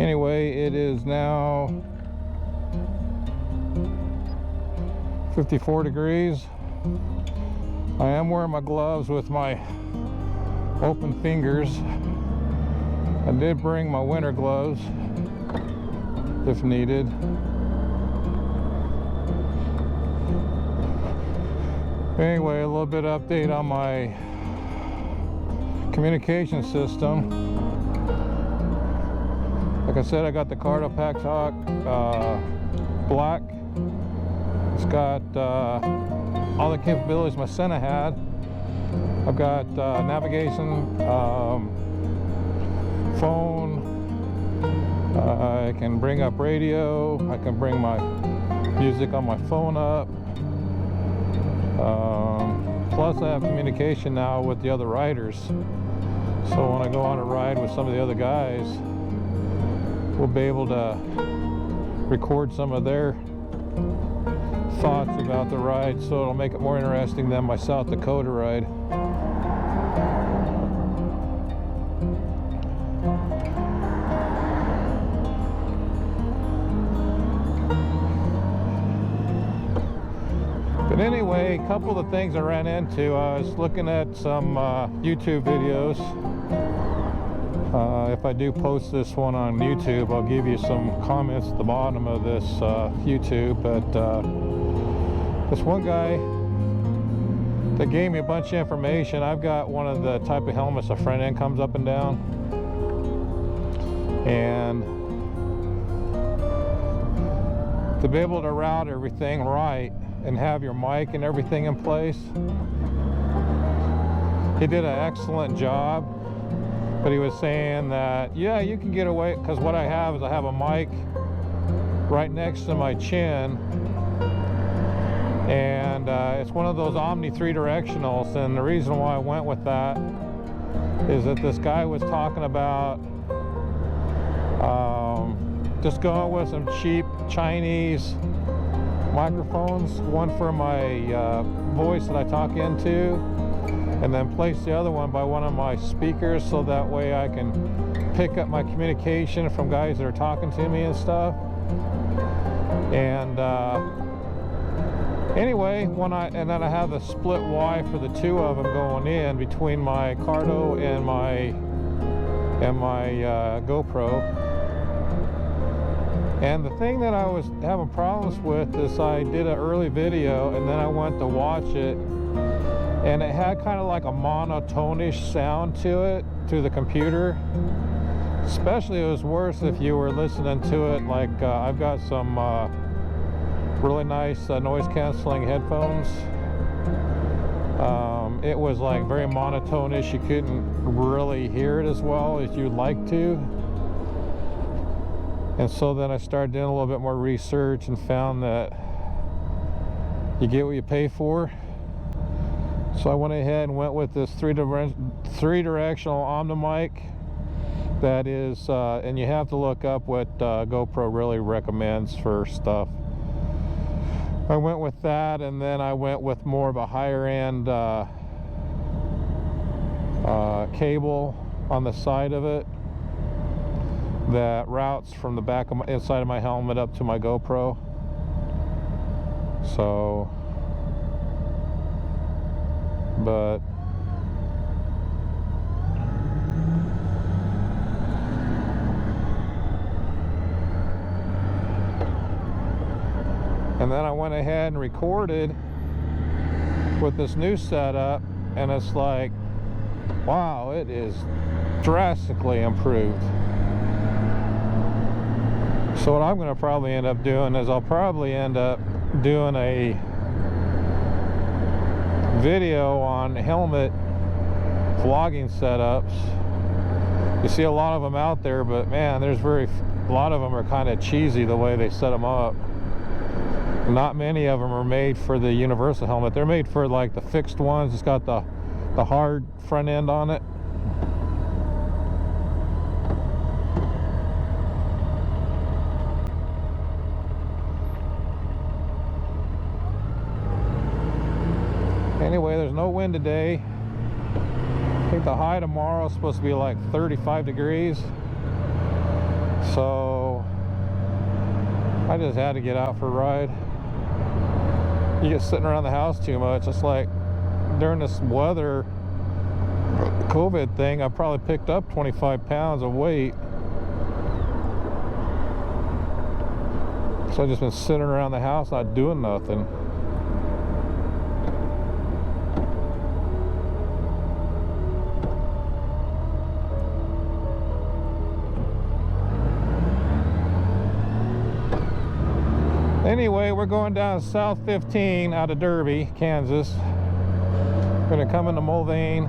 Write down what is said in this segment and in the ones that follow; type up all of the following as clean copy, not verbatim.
Anyway, it is now 54 degrees. I am wearing my gloves with my open fingers. I did bring my winter gloves if needed. Anyway, a little bit of update on my communication system. Like I said, I got the Cardopax Hawk Black. It's got all the capabilities my Senna had. I've got navigation, phone, I can bring up radio, I can bring my music on my phone up. Plus I have communication now with the other riders. So when I go on a ride with some of the other guys, we'll be able to record some of their thoughts about the ride, so it'll make it more interesting than my South Dakota ride. But anyway, a couple of things I ran into. I was looking at some YouTube videos. If I do post this one on YouTube, I'll give you some comments at the bottom of this YouTube. But this one guy that gave me a bunch of information. I've got one of the type of helmets a front end comes up and down, and to be able to route everything right and have your mic and everything in place, he did an excellent job. But he was saying that, yeah, you can get away, because what I have is I have a mic right next to my chin, and it's one of those Omni 3-directionals. And the reason why I went with that is that this guy was talking about just going with some cheap Chinese microphones, one for my voice that I talk into, and then place the other one by one of my speakers, so that way I can pick up my communication from guys that are talking to me and stuff. And anyway, and then I have the split Y for the two of them going in between my Cardo and my GoPro. And the thing that I was having problems with is I did an early video and then I went to watch it, and it had kind of like a monotone-ish sound to it through the computer. Especially it was worse if you were listening to it like I've got some really nice noise canceling headphones. It was like very monotone-ish. You couldn't really hear it as well as you'd like to. And so then I started doing a little bit more research and found that you get what you pay for. So I went ahead and went with this three-directional Omni mic. That is, and you have to look up what GoPro really recommends for stuff. I went with that, and then I went with more of a higher-end cable on the side of it that routes from the back of my inside of my helmet up to my GoPro. So, but and then I went ahead and recorded with this new setup, and it's like, wow, it is drastically improved. So what I'm going to probably end up doing is I'll probably end up doing a video on helmet vlogging setups. You see a lot of them out there, but man, a lot of them are kind of cheesy the way they set them up. Not many of them are made for the universal helmet. They're made for like the fixed ones. It's got the hard front end on it. Anyway, there's no wind today. I think the high tomorrow is supposed to be like 35 degrees. So I just had to get out for a ride. You get sitting around the house too much. It's like during this weather COVID thing, I probably picked up 25 pounds of weight. So I've just been sitting around the house not doing nothing. Anyway, we're going down South 15 out of Derby, Kansas. We're gonna come into Mulvane,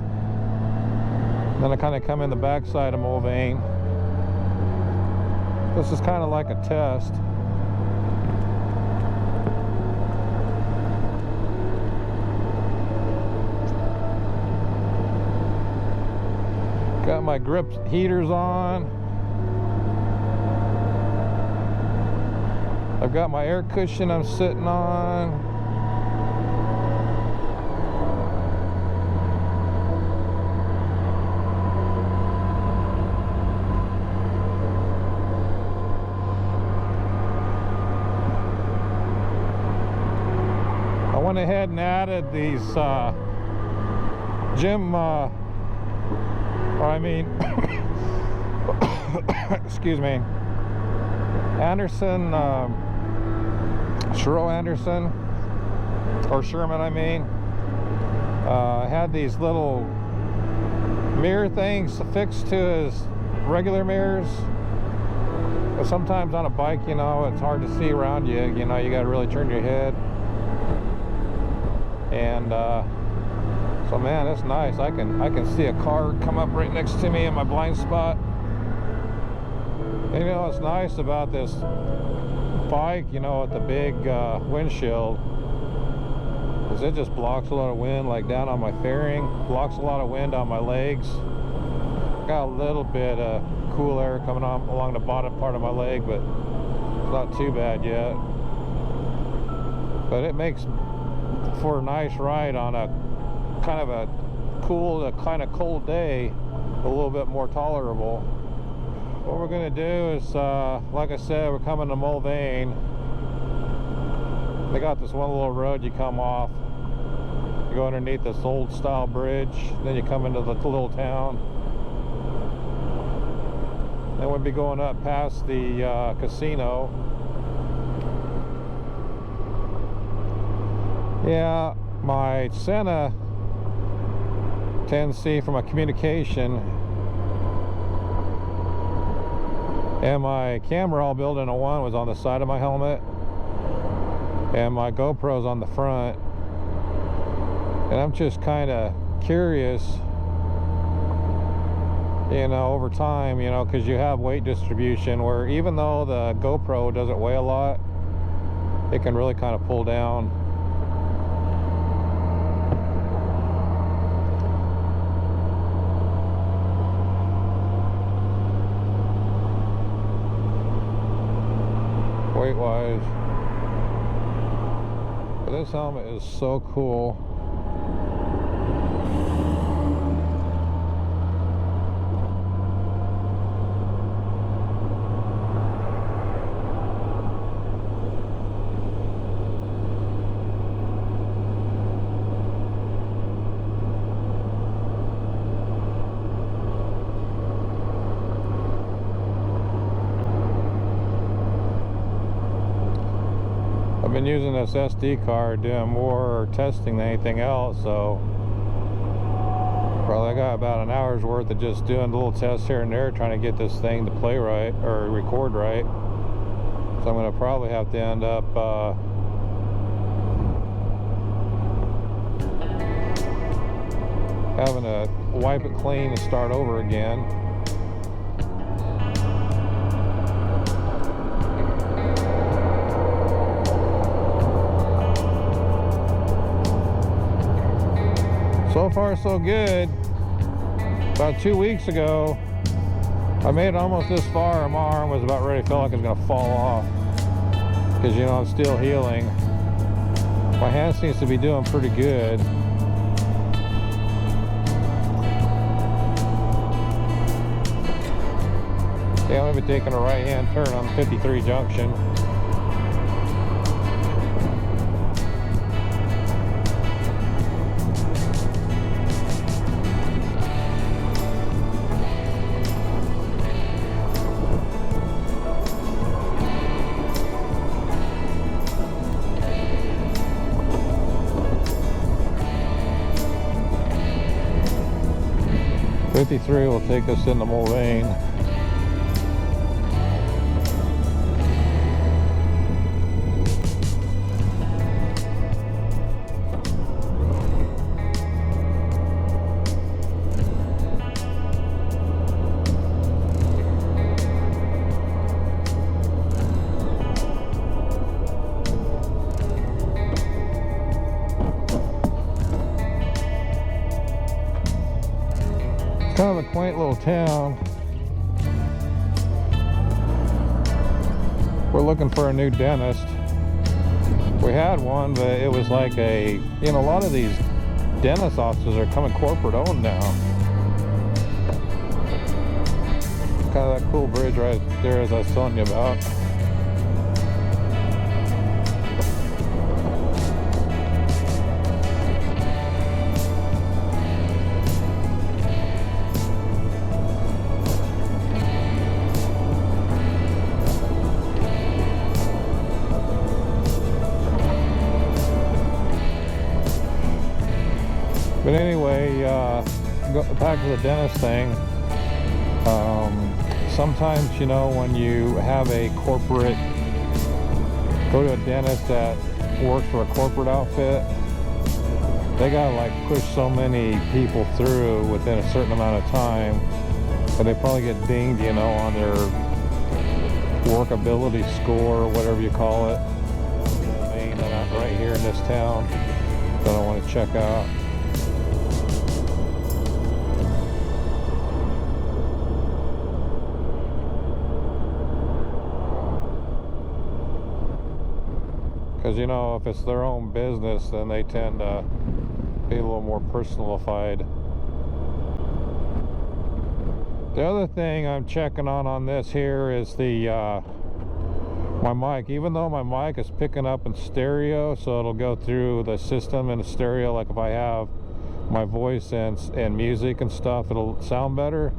then I kind of come in the backside of Mulvane. This is kind of like a test. Got my grip heaters on. I've got my air cushion I'm sitting on. I went ahead and added these excuse me, Anderson, Sherman, I mean, had these little mirror things affixed to his regular mirrors. But sometimes on a bike, you know, it's hard to see around you. You know, you got to really turn your head. And so, man, it's nice. I can see a car come up right next to me in my blind spot. And, you know, what's nice about this bike, you know, with the big windshield, is it just blocks a lot of wind, like down on my fairing, blocks a lot of wind on my legs. Got a little bit of cool air coming on along the bottom part of my leg, but it's not too bad yet. But it makes for a nice ride on a kind of a cool to kind of cold day, a little bit more tolerable. What we're going to do is, like I said, we're coming to Mulvane. They got this one little road you come off. You go underneath this old style bridge, then you come into the little town. Then we'll be going up past the casino. Yeah, my Sena 10C for my communication and my camera all built into one was on the side of my helmet, and my GoPro's on the front. And I'm just kind of curious, you know, over time, you know, because you have weight distribution where even though the GoPro doesn't weigh a lot, it can really kind of pull down. Weight wise, but this helmet is so cool. I've been using this SD card doing more testing than anything else, so probably got about an hour's worth of just doing little tests here and there, trying to get this thing to play right or record right. So I'm going to probably have to end up having to wipe it clean and start over again. So far so good. About 2 weeks ago, I made it almost this far and my arm was about ready to feel like it was going to fall off, because, you know, I'm still healing. My hand seems to be doing pretty good. Yeah, I'm going to be taking a right-hand turn on 53 junction. '53 will take us into Mulvane. Kind of a quaint little town. We're looking for a new dentist. We had one, but it was like a, you know, a lot of these dentist offices are coming corporate owned now. Kind of that cool bridge right there as I was telling you about. But anyway, back to the dentist thing. Sometimes, you know, when you have a corporate, go to a dentist that works for a corporate outfit, they gotta like push so many people through within a certain amount of time that they probably get dinged, you know, on their workability score or whatever you call it. Main right here in this town that I want to check out. Because, you know, if it's their own business, then they tend to be a little more personalified. The other thing I'm checking on this here is the my mic. Even though my mic is picking up in stereo, so it'll go through the system in a stereo, like if I have my voice and music and stuff, it'll sound better.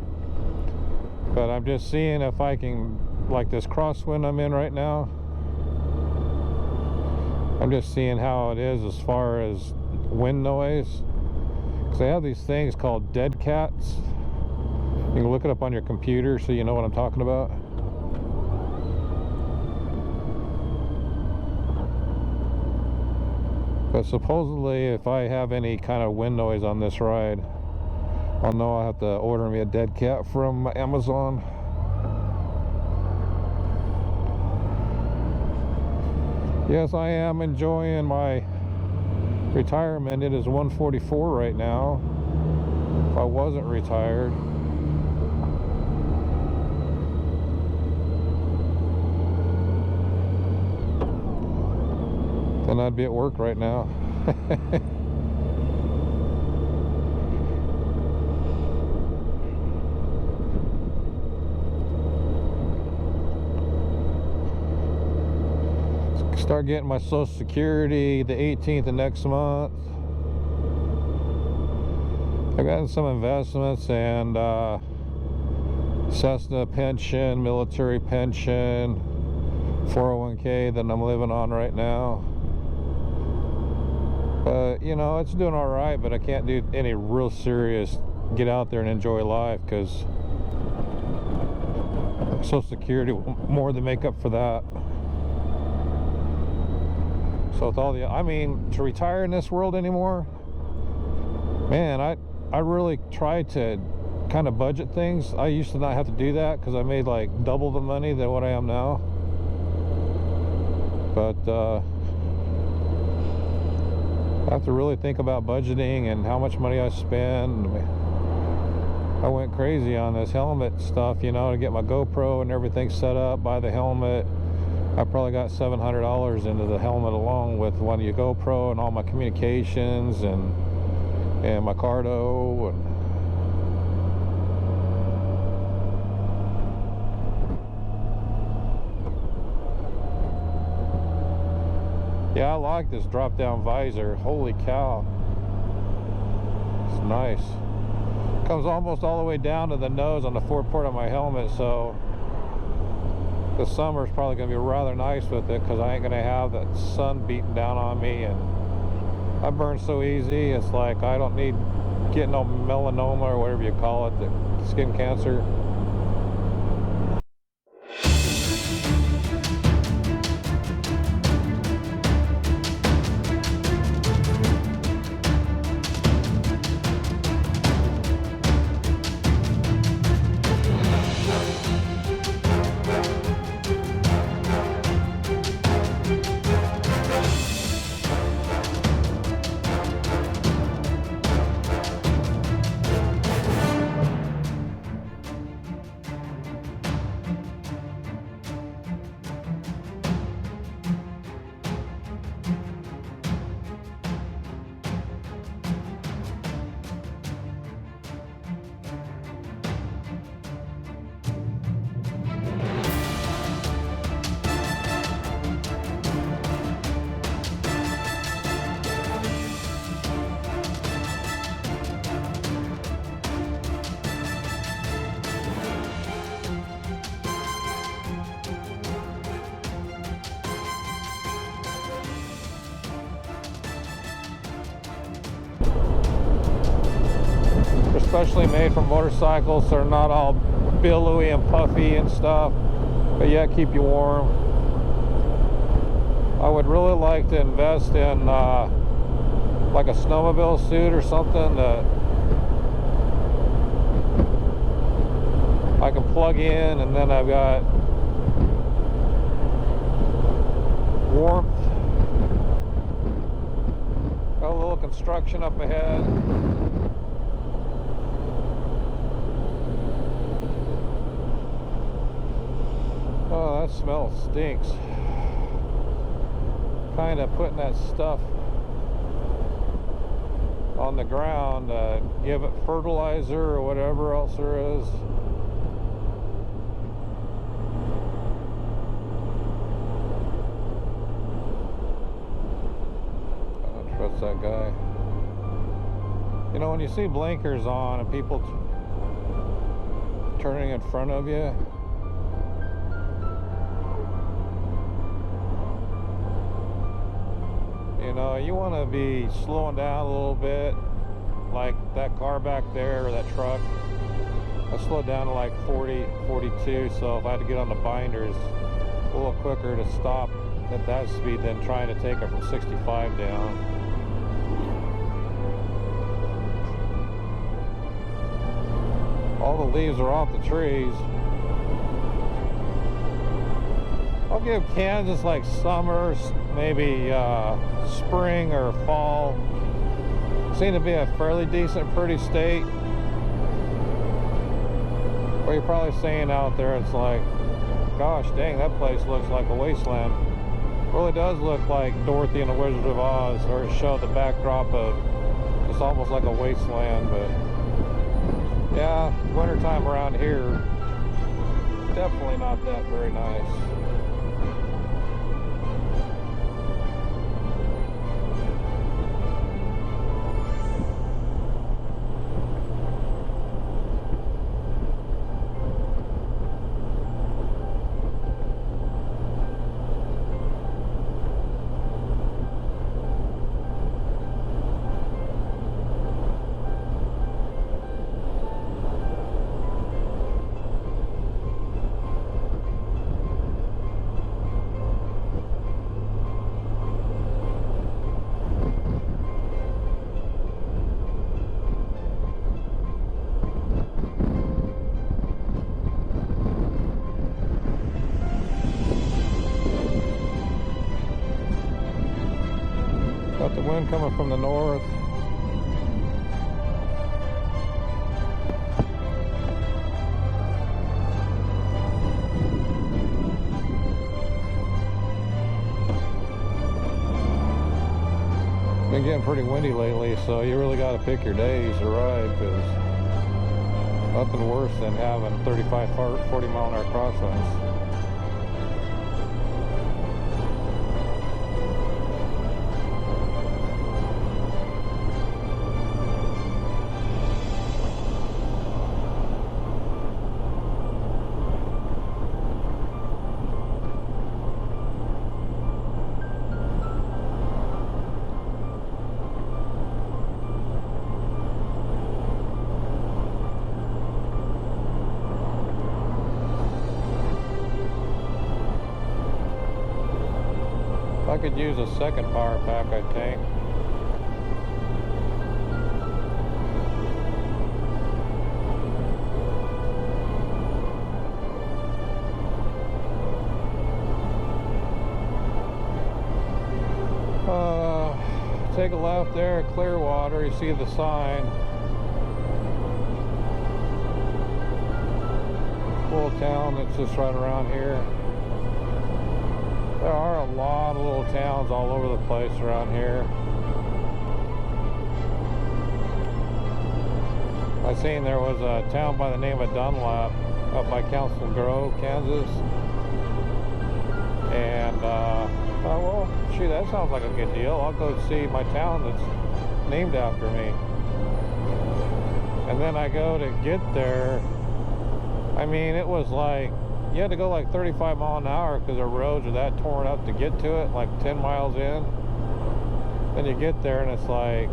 But I'm just seeing if I can, like this crosswind I'm in right now, I'm just seeing how it is as far as wind noise. Because they have these things called dead cats. You can look it up on your computer so you know what I'm talking about. But supposedly if I have any kind of wind noise on this ride, I'll know I have to order me a dead cat from Amazon. Yes, I am enjoying my retirement. It is 1:44 right now. If I wasn't retired, then I'd be at work right now. Start getting my Social Security the 18th of next month. I've gotten some investments and Cessna pension, military pension, 401k that I'm living on right now. But you know, it's doing all right, but I can't do any real serious get out there and enjoy life because Social Security will more than make up for that. So with all the, I mean, to retire in this world anymore, man, I really try to kind of budget things. I used to not have to do that because I made like double the money than what I am now. But I have to really think about budgeting and how much money I spend. I went crazy on this helmet stuff, you know, to get my GoPro and everything set up, buy the helmet. I probably got $700 into the helmet along with one of your GoPro and all my communications and my cardo. And Yeah, I like this drop down visor. Holy cow. It's nice. Comes almost all the way down to the nose on the foreport of my helmet, so the summer is probably going to be rather nice with it because I ain't going to have that sun beating down on me, and I burn so easy. It's like I don't need getting no melanoma or whatever you call it, the skin cancer. Especially made for motorcycles, so they're not all billowy and puffy and stuff, but yet keep you warm. I would really like to invest in like a snowmobile suit or something that I can plug in, and then I've got warmth. Got a little construction up ahead. Oh, that smell stinks. Kind of putting that stuff on the ground, give it fertilizer or whatever else there is. I don't trust that guy. You know, when you see blinkers on and people turning in front of you, you know, you want to be slowing down a little bit, like that car back there, or that truck. I slowed down to like 40, 42, so if I had to get on the binders a little quicker to stop at that speed than trying to take it from 65 down. All the leaves are off the trees. I'll give Kansas like summer, maybe spring or fall. Seem to be a fairly decent, pretty state. What you're probably saying out there, it's like, gosh dang, that place looks like a wasteland. It really does look like Dorothy and the Wizard of Oz, or show the backdrop of it's almost like a wasteland. But yeah, wintertime around here, definitely not that very nice. Got the wind coming from the north. Been getting pretty windy lately, so you really got to pick your days to ride, because nothing worse than having 35, 40 mile an hour crosswinds. I could use a second power pack, I think. Take a left there at Clearwater, you see the sign. Little town that's just right around here. There are a lot of little towns all over the place around here. I seen there was a town by the name of Dunlap up by Council Grove, Kansas. And oh, well, shoot, that sounds like a good deal. I'll go see my town that's named after me. And then I go to get there. I mean, it was like, you had to go like 35 miles an hour because the roads are that torn up to get to it, like 10 miles in. Then you get there and it's like,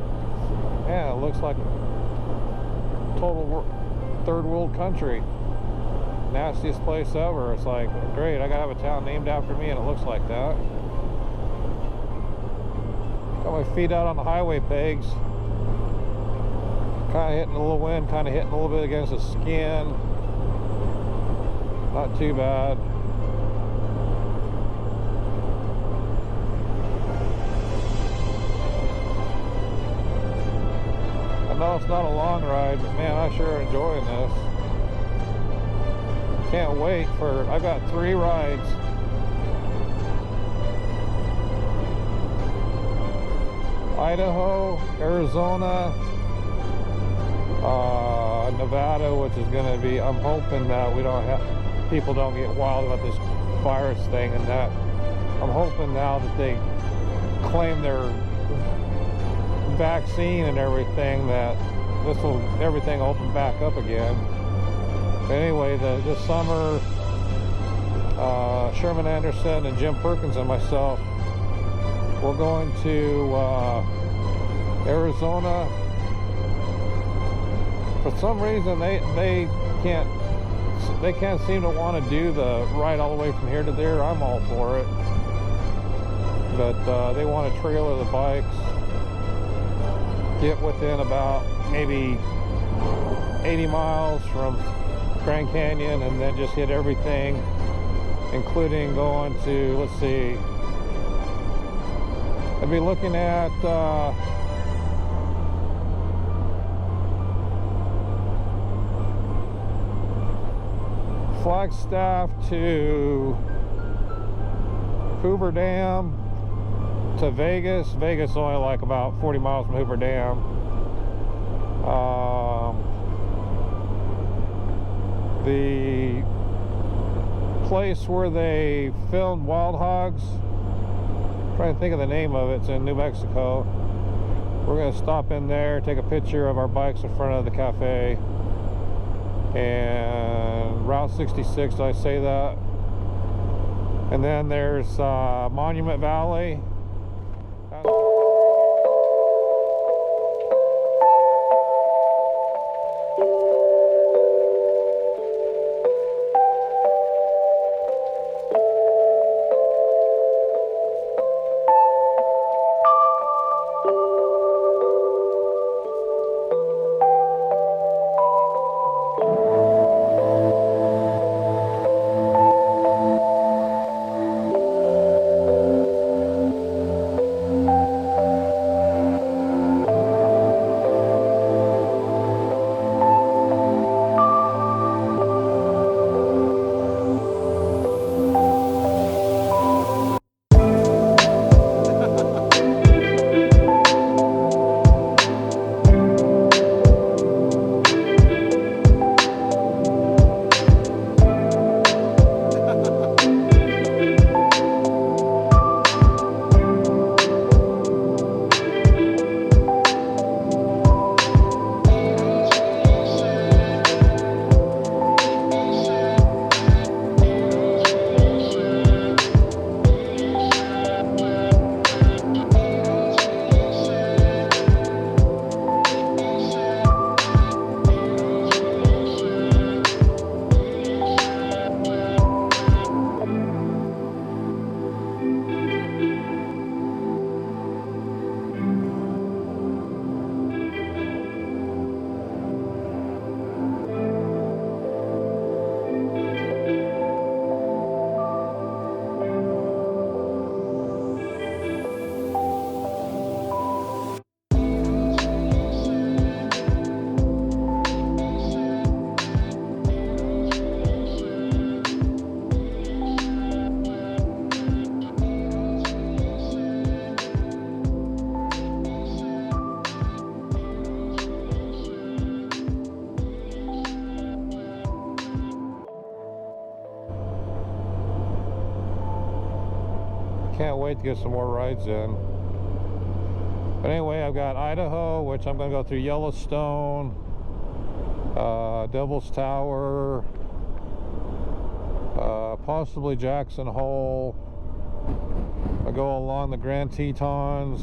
yeah, it looks like total third world country. Nastiest place ever. It's like, great, I gotta have a town named after me and it looks like that. Got my feet out on the highway pegs. Kind of hitting a little wind, kind of hitting a little bit against the skin. Not too bad. I know it's not a long ride, but man, I sure enjoying this. Can't wait for, I got 3 rides. Idaho, Arizona, Nevada, which is going to be, I'm hoping that we don't have, people don't get wild about this virus thing and that. I'm hoping now that they claim their vaccine and everything, that this will, everything open back up again. But anyway, this summer, Sherman Anderson and Jim Perkins and myself, we're going to Arizona. For some reason, they can't seem to want to do the ride all the way from here to there. I'm all for it, but they want to trailer the bikes, get within about maybe 80 miles from Grand Canyon, and then just hit everything, including going to, let's see, I'd be looking at Flagstaff to Hoover Dam to Vegas. Vegas is only like about 40 miles from Hoover Dam. The place where they filmed Wild Hogs, I'm trying to think of the name of it, it's in New Mexico. We're going to stop in there, take a picture of our bikes in front of the cafe. And Route 66, did I say that? And then there's Monument Valley. Can't wait to get some more rides in. But anyway, I've got Idaho, which I'm going to go through Yellowstone, Devil's Tower, possibly Jackson Hole. I go along the Grand Tetons.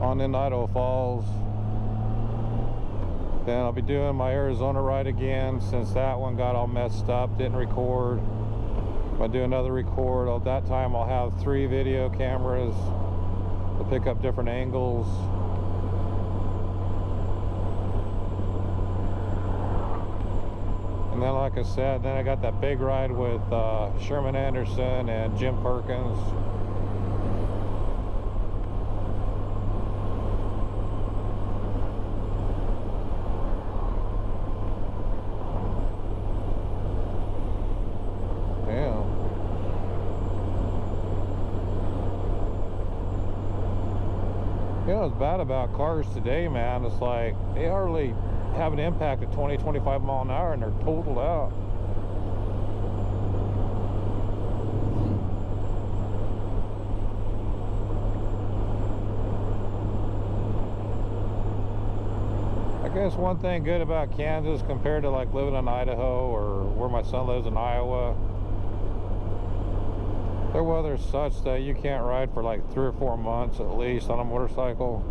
On in Idaho Falls. Then I'll be doing my Arizona ride again, since that one got all messed up, didn't record. If I do another record, at that time I'll have 3 video cameras to pick up different angles. And then, like I said, then I got that big ride with Sherman Anderson and Jim Perkins. You know what's bad about cars today, man? It's like they hardly have an impact at 20-25 mile an hour and they're totaled out. I guess one thing good about Kansas compared to like living in Idaho or where my son lives in Iowa, their weather is such that you can't ride for like 3 or 4 months at least on a motorcycle.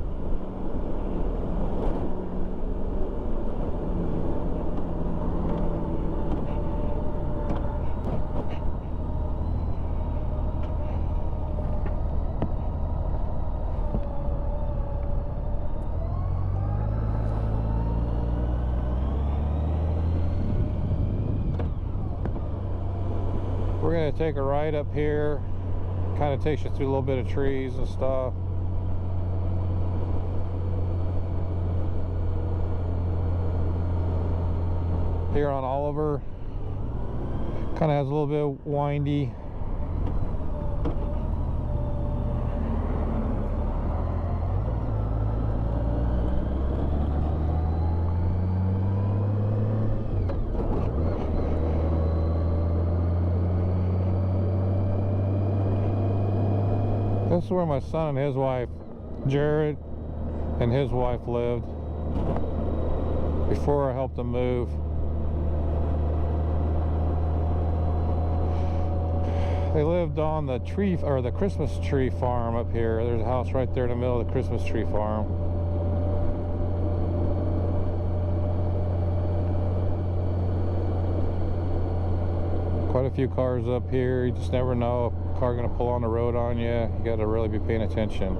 We're going to take a ride up here. Kind of takes you through a little bit of trees and stuff. Here on Oliver. Kind of has a little bit windy. This is where my son and his wife, Jared, and his wife lived before I helped them move. They lived on the tree, or the Christmas tree farm up here. There's a house right there in the middle of the Christmas tree farm. Quite a few cars up here. You just never know if a car gonna pull on the road on you. You gotta really be paying attention.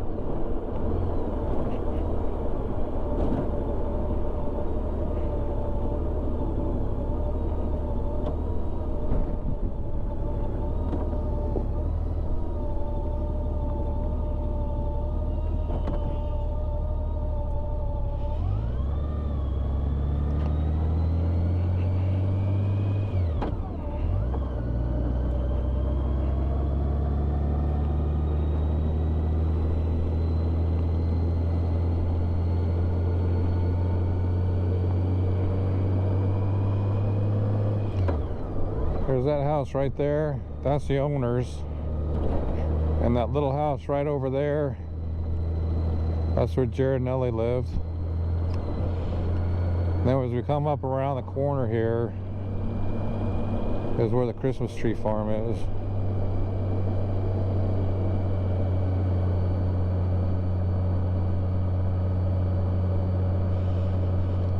There's that house right there. That's the owner's. And that little house right over there, that's where Jared and Ellie lived. And then as we come up around the corner here is where the Christmas tree farm is.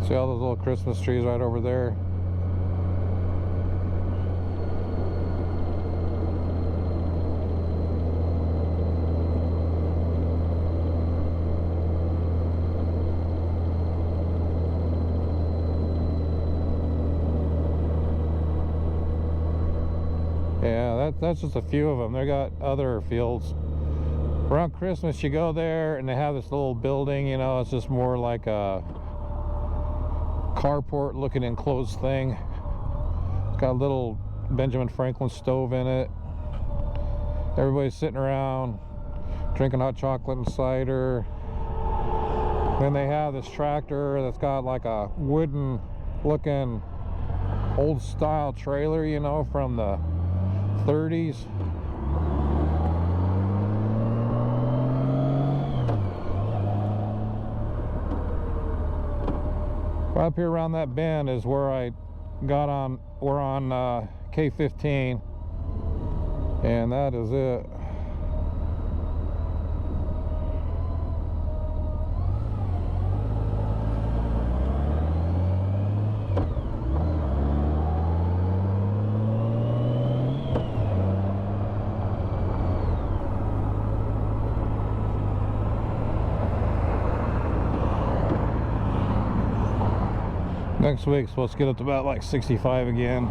See all those little Christmas trees right over there? Yeah, that's just a few of them. They got other fields. Around Christmas, you go there and they have this little building, you know, it's just more like a carport looking enclosed thing. Got a little Benjamin Franklin stove in it. Everybody's sitting around drinking hot chocolate and cider. Then they have this tractor that's got like a wooden looking old style trailer, you know, from the 30s. Right up here around that bend is where I got on. We're on K15, and that is it. Next week's supposed to get up to about like 65 again.